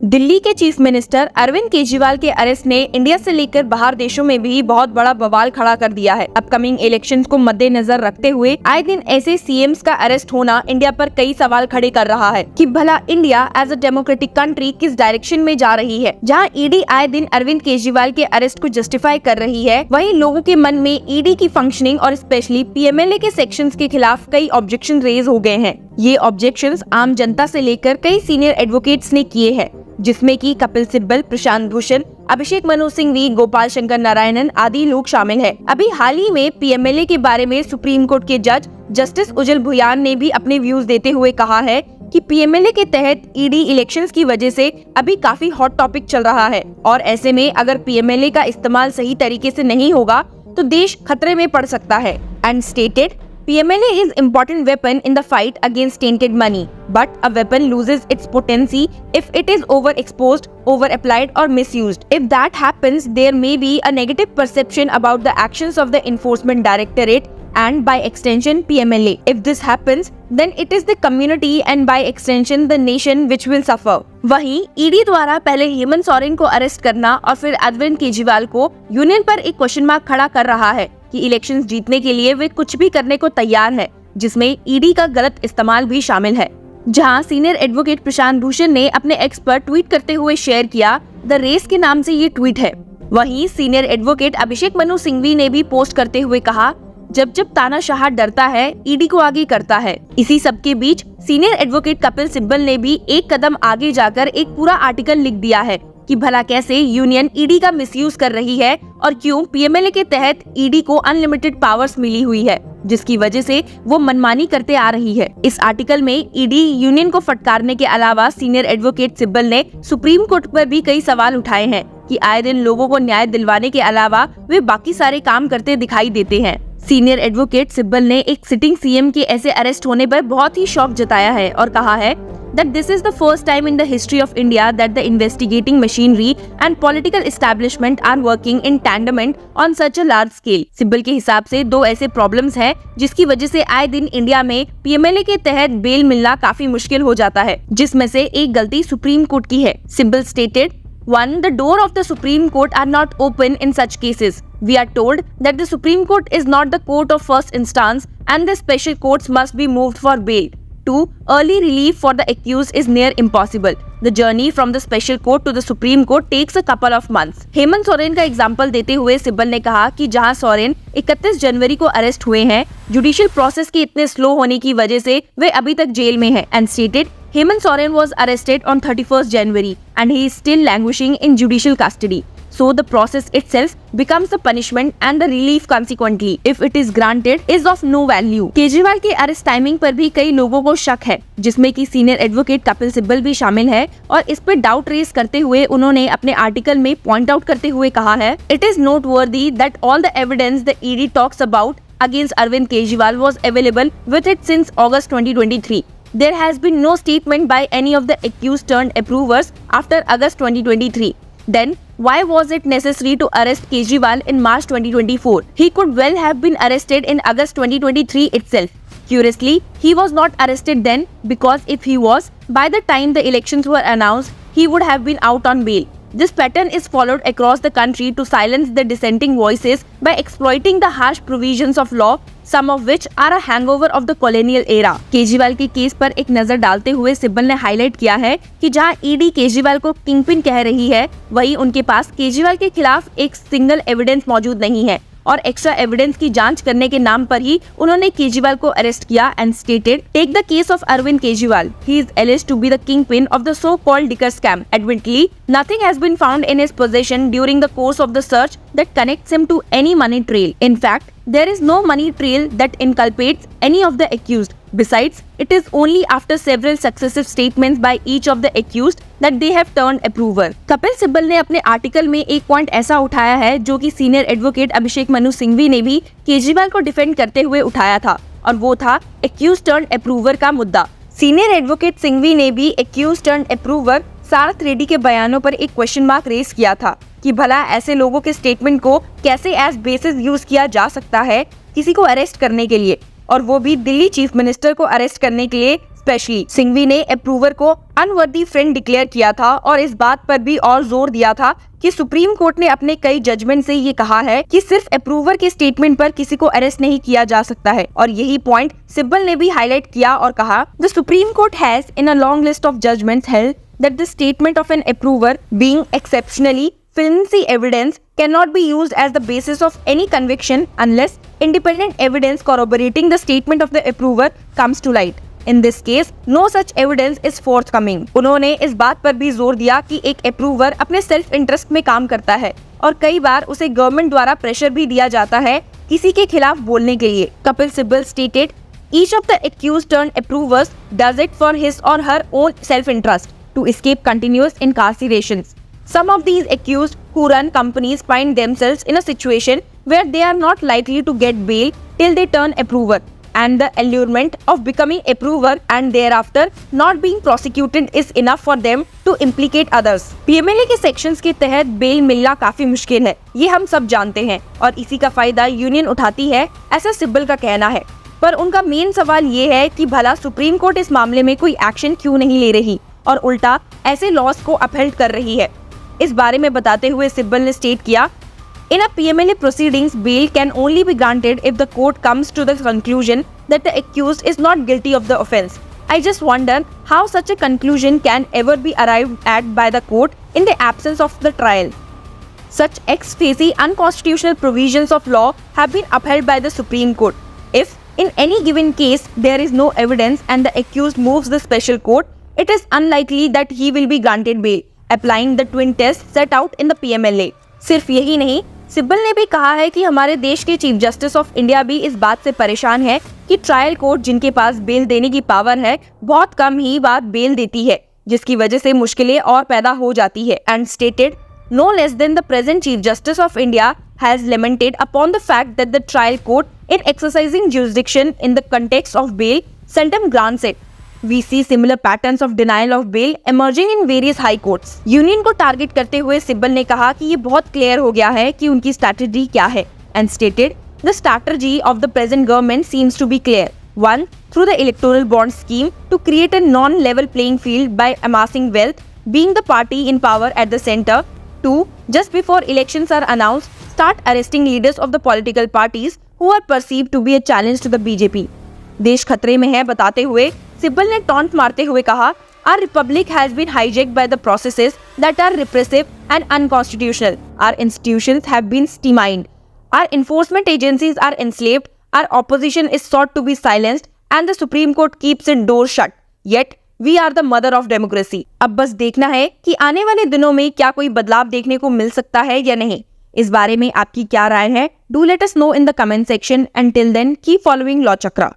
दिल्ली के chief minister Arvind Kejriwal के arrest ने इंडिया से लेकर बाहर देशों में भी बहुत बड़ा बवाल खड़ा कर दिया है। अपकमिंग इलेक्शंस को मद्देनजर रखते हुए आए दिन ऐसे सीएम्स का अरेस्ट होना इंडिया पर कई सवाल खड़े कर रहा है कि भला India as a democratic country किस डायरेक्शन में जा रही है। जहां ईडी आए दिन अरविंद केजरीवाल के अरेस्ट को जस्टिफाई कर रही है, वहीं लोगों के मन में ईडी की फंक्शनिंग और स्पेशली पीएमएलए के सेक्शंस के खिलाफ कई ऑब्जेक्शन रेज हो गए हैं। ये ऑब्जेक्शंस आम जनता से लेकर कई सीनियर एडवोकेट्स ने किए हैं, जिसमें कि कपिल सिब्बल, प्रशांत भूषण, अभिषेक मनु सिंघवी, गोपाल शंकर नारायणन आदि लोग शामिल हैं। अभी हाल ही में पीएमएलए के बारे में सुप्रीम कोर्ट के जज जस्टिस उज्जवल भुयान ने भी अपने व्यूज देते हुए कहा है कि पीएमएलए के तहत ईडी इलेक्शंस की वजह से अभी काफी हॉट टॉपिक चल रहा है और ऐसे में अगर पीएमएलए का इस्तेमाल सही तरीके से नहीं होगा तो देश खतरे में पड़ सकता है। And stated, PMLA is important weapon in the fight against tainted money, but a weapon loses its potency if it is overexposed, over-applied or misused. If that happens, there may be a negative perception about the actions of the Enforcement Directorate and by extension PMLA. If this happens, then it is the community and by extension the nation which will suffer. वहीं ED द्वारा पहले हेमंत सोरेन को arrest करना और फिर अरविंद केजरीवाल को union पर एक क्वेश्चन मार्क खड़ा कर रहा है कि इलेक्शंस जीतने के लिए वे कुछ भी करने को तैयार है, जिसमें ईडी का गलत इस्तेमाल भी शामिल है। जहां सीनियर एडवोकेट प्रशांत भूषण ने अपने एक्स पर ट्वीट करते हुए शेयर किया, द रेस के नाम से ये ट्वीट है। वहीं सीनियर एडवोकेट अभिषेक मनु सिंघवी ने भी पोस्ट करते हुए कहा, जब जब तानाशाह डरता है, ईडी को आगे करता है। इसी सब के बीच सीनियर एडवोकेट कपिल सिब्बल ने भी एक कदम आगे जाकर एक पूरा आर्टिकल लिख दिया है कि भला कैसे यूनियन ईडी का मिसयूज कर रही है और क्यों पीएमएलए के तहत ईडी को अनलिमिटेड पावर्स मिली हुई है, जिसकी वजह से वो मनमानी करते आ रही है। इस आर्टिकल में ईडी यूनियन को फटकारने के अलावा सीनियर एडवोकेट सिब्बल ने सुप्रीम कोर्ट पर भी कई सवाल उठाए हैं कि आए दिन लोगों को न्याय दिलवाने के अलावा वे बाकी सारे काम करते दिखाई देते हैं। सीनियर एडवोकेट सिब्बल ने एक सिटिंग सीएम के ऐसे अरेस्ट होने पर बहुत ही शौक जताया है और कहा है that this is the first time in the history of India that the investigating machinery and political establishment are working in tandem on such a large scale. Sibal के हिसाब से दो ऐसे प्रॉब्लम्स हैं जिसकी वजह से आए दिन इंडिया में पीएमएलए के तहत बेल मिलना काफी मुश्किल हो जाता है, जिसमें से एक गलती सुप्रीम कोर्ट की है। Sibal stated, One, the door of the Supreme Court are not open in such cases. We are told that the Supreme Court is not the court of first instance and the special courts must be moved for bail. 2. Early relief for the accused is near impossible. The journey from the special court to the Supreme Court takes a couple of months. Hemant Soren का example देते हुए सिब्बल ने कहा कि जहां सोरेन 31 जनवरी को arrest हुए हैं, जुडिशियल प्रोसेस के इतने स्लो होने की वजह से वे अभी तक जेल में हैं। And stated, Hemant Soren was arrested on 31st January and he is still languishing in judicial custody. So the process itself becomes the punishment and the relief consequently, if it is granted, is of no value. Kejriwal के arrest timing पर भी कई लोगों को शक है, जिसमें कि सीनियर एडवोकेट कपिल सिब्बल भी शामिल है और इस पर डाउट रेस करते हुए उन्होंने अपने आर्टिकल में पॉइंट आउट करते हुए कहा है, It is noteworthy that all the evidence the ED talks about against Arvind Kejriwal was available with it since August 2023. There has been no statement by any of the accused turned approvers after August 2023. Then, why was it necessary to arrest Kejriwal in March 2024? He could well have been arrested in August 2023 itself. Curiously, he was not arrested then because if he was, by the time the elections were announced, he would have been out on bail. This pattern is followed across the country to silence the dissenting voices by exploiting the harsh provisions of law, some of which are a hangover of the colonial era. Kejriwal के case पर एक नजर डालते हुए सिब्बल ने highlight किया है कि जहां ईडी केजरीवाल को किंगपिन कह रही है, वहीं उनके पास केजरीवाल के खिलाफ एक सिंगल एविडेंस मौजूद नहीं है और एक्स्ट्रा एविडेंस की जांच करने के नाम पर ही उन्होंने केजरीवाल को अरेस्ट किया। And stated, take the case of Arvind Kejriwal. He is alleged to be the kingpin of the so-called liquor scam. Admittedly, nothing has been found in his possession during the course of the search that connects him to any money trail. In fact, there is no money trail that inculpates any of the accused. Besides, it is only after several successive statements by each of the accused that they have turned approver. Kapil Sibal ने अपने article में एक point ऐसा उठाया है जो कि senior advocate Abhishek Manu Singhvi ने भी केजरीवाल को डिफेंड करते हुए उठाया था और वो था accused turned approver का मुद्दा। सीनियर एडवोकेट सिंघवी ने भी accused turned approver सारथ रेड्डी के बयानों पर एक क्वेश्चन मार्क रेस किया था कि भला ऐसे लोगों के स्टेटमेंट को कैसे एज बेसिस यूज किया जा सकता है किसी को अरेस्ट करने के लिए, और वो भी दिल्ली चीफ मिनिस्टर को अरेस्ट करने के लिए स्पेशली। सिंघवी ने अप्रूवर को अनवर्दी फ्रेंड डिक्लेयर किया था और इस बात पर भी और जोर दिया था कि सुप्रीम कोर्ट ने अपने कई जजमेंट से ये कहा है कि सिर्फ अप्रूवर के स्टेटमेंट पर किसी को अरेस्ट नहीं किया जा सकता है। और यही पॉइंट सिब्बल ने भी हाईलाइट किया और कहा, the Supreme Court has in a long list of judgements held that the statement of an approver being exceptionally flimsy evidence cannot be used as the basis of any conviction unless independent evidence corroborating the statement of the approver comes to light. In this case, no such evidence is forthcoming. उन्होंने इस बात पर भी जोर दिया कि एक approver अपने सेल्फ इंटरेस्ट में काम करता है और कई बार उसे गवर्नमेंट द्वारा प्रेशर भी दिया जाता है किसी के खिलाफ बोलने के लिए। Kapil Sibal stated, each of the accused turned approvers does it for his or her own self-interest to escape continuous incarcerations. Some of these accused who run companies find themselves in a situation where they are not likely to get bail till they turn approver, and the allurement of becoming approver and thereafter not being prosecuted is enough for them to implicate others. PMLA के sections के तहत bell मिलना काफी मुश्किल है, ये हम सब जानते हैं और इसी का फायदा यूनियन उठाती है, ऐसा सिब्बल का कहना है। पर उनका मेन सवाल ये है कि भला सुप्रीम कोर्ट इस मामले में कोई एक्शन क्यों नहीं ले रही और उल्टा ऐसे लॉस को अपहेल्ड कर रही है। इस बारे में बताते हुए सिब्बल ने स्टेट किया, इन अ PMLA proceedings, bail can only be granted if the court comes to the conclusion that the accused is not guilty of the offence. I just wonder how such a conclusion can ever be arrived at by the court in the absence of the trial. Such ex facie unconstitutional provisions of law have been upheld by the Supreme Court. If in any given case there is no evidence and the accused moves the special court, it is unlikely that he will be granted bail, applying the twin test set out in the PMLA. सिर्फ यही नहीं, सिब्बल ने भी कहा है कि हमारे देश के चीफ जस्टिस ऑफ इंडिया भी इस बात से परेशान है कि ट्रायल कोर्ट जिनके पास बेल देने की पावर है बहुत कम ही बार बेल देती है, जिसकी वजह से मुश्किलें और पैदा हो जाती है। And stated, no less than the present Chief Justice of India has lamented upon the fact that the trial court, in exercising jurisdiction in the context of bail, seldom grants it. We see similar patterns of denial of bail emerging in various high courts. Union को target करते हुए सिब्बल ने कहा कि ये बहुत clear हो गया है कि उनकी स्ट्रैटेजी क्या है, and stated, the strategy of the present government seems to be clear. One, through the electoral bond scheme to create a non-level playing field by amassing wealth, being the party in power at the center. Two, just before elections are announced, start arresting leaders of the political parties who are perceived to be a challenge to the BJP. देश खतरे में है बताते हुए सिब्बल ने taunt मारते हुए कहा, Our republic has been hijacked by the processes that are repressive and unconstitutional. Our institutions have been stymied. Our enforcement agencies are enslaved. Our opposition is sought to be silenced, and the Supreme Court keeps its doors shut. Yet we are the mother of democracy. अब बस देखना है कि आने वाले दिनों में क्या कोई बदलाव देखने को मिल सकता है या नहीं। इस बारे में आपकी क्या राय है? Do let us know in the comment section. And till then keep following law chakra.